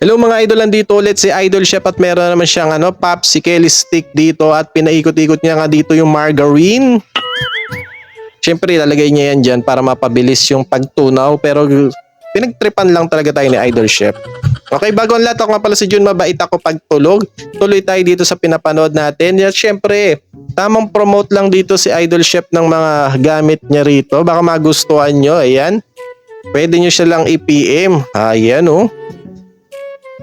Hello mga idol, nandito ulit si Idol Chef at meron naman siyang popsicle stick dito at pinaikot-ikot niya nga dito yung margarine. Siyempre lalagay niya yan dyan para mapabilis yung pagtunaw pero pinagtripan lang talaga tayo ni Idol Chef. Okay, bago ang lahat, ako nga pala si Jun, mabait ako pagtulog. Tuloy tayo dito sa pinapanood natin. At syempre, tamang promote lang dito si Idol Chef ng mga gamit niya rito. Baka magustuhan nyo, ayan. Pwede nyo siya lang i-PM. Ayan oh.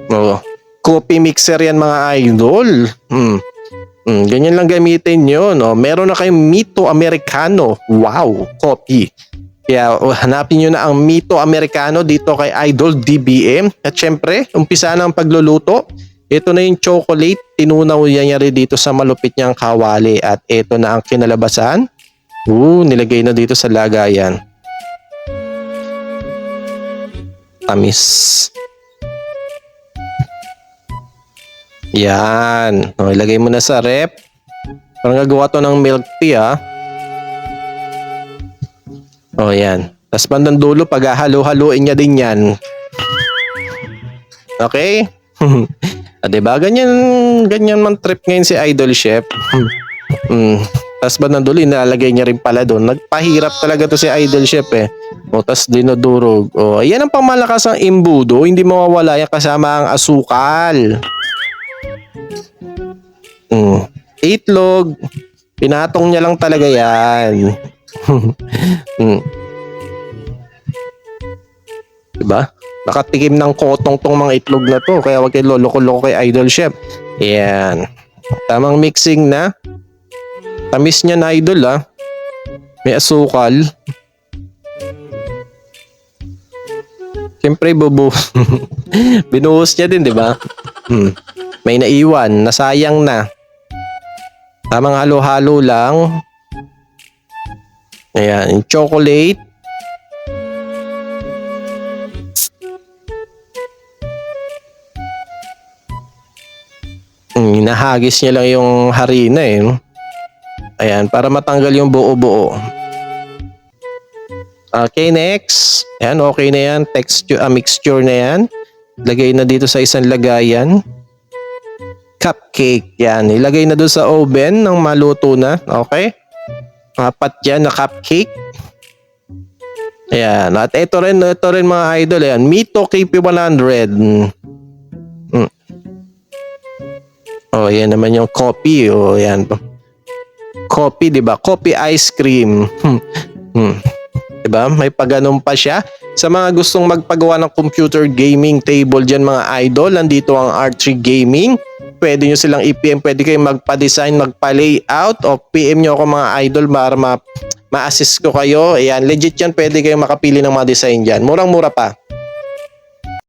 Oh, coffee mixer yan mga idol. Ganyan lang gamitin yun. Oh, meron na kayong Mito Americano. Wow, coffee. Kaya hanapin nyo na ang Mito Americano dito kay Idol DBM. At syempre, umpisa na ang pagluluto. Ito na yung chocolate. Tinunaw niya rin dito sa malupit niyang kawali. At ito na ang kinalabasan. Nilagay na dito sa lagayan. Tamis. Yan. O, ilagay mo na sa rep. Parang gagawa to ng milk tea O, yan. Tapos bandang dulo, pag halo-haluin niya din yan. Okay? Diba? Ganyan man trip ngayon si Idol Chef. Tapos bandang dulo, inalagay niya rin pala doon. Nagpahirap talaga to si Idol Chef eh. O, tapos dinudurog. O, yan ang pamalakas ng imbudo. Hindi mawawala yan kasama ang asukal. Itlog. Pinatong niya lang talaga yan. Diba? Nakatikim ng kotong tong mga itlog na to. Kaya wag kayo loloko-loko kay Idol Chef. Yan. Tamang mixing na. Tamis niya na idol May asukal. Siyempre binuhos niya din, diba? May naiwan. Nasayang na. Tamang halo-halo lang. Ayan, chocolate. Nahagis niya lang yung harina eh. Ayan, para matanggal yung buo-buo. Okay, next. Ayan, okay na yan. Mixture na yan. Lagay na dito sa isang lagayan. Cupcake. Yan. Ilagay na doon sa oven ng maluto na. Okay? Apat yan na cupcake. Ayan. At ito rin mga idol. Ayan. Mito KP100. Oh, yan naman yung coffee. Oh, yan. Coffee, diba? Coffee ice cream. Diba? May paganon pa siya. Sa mga gustong magpagawa ng computer gaming table dyan mga idol, nandito ang R3 Gaming. Pwede nyo silang i-PM, pwede kayong magpa-design, magpa-layout o PM nyo ako mga idol para ma-assist ko kayo. Ayan, legit yan, pwede kayong makapili ng mga design dyan. Murang-mura pa.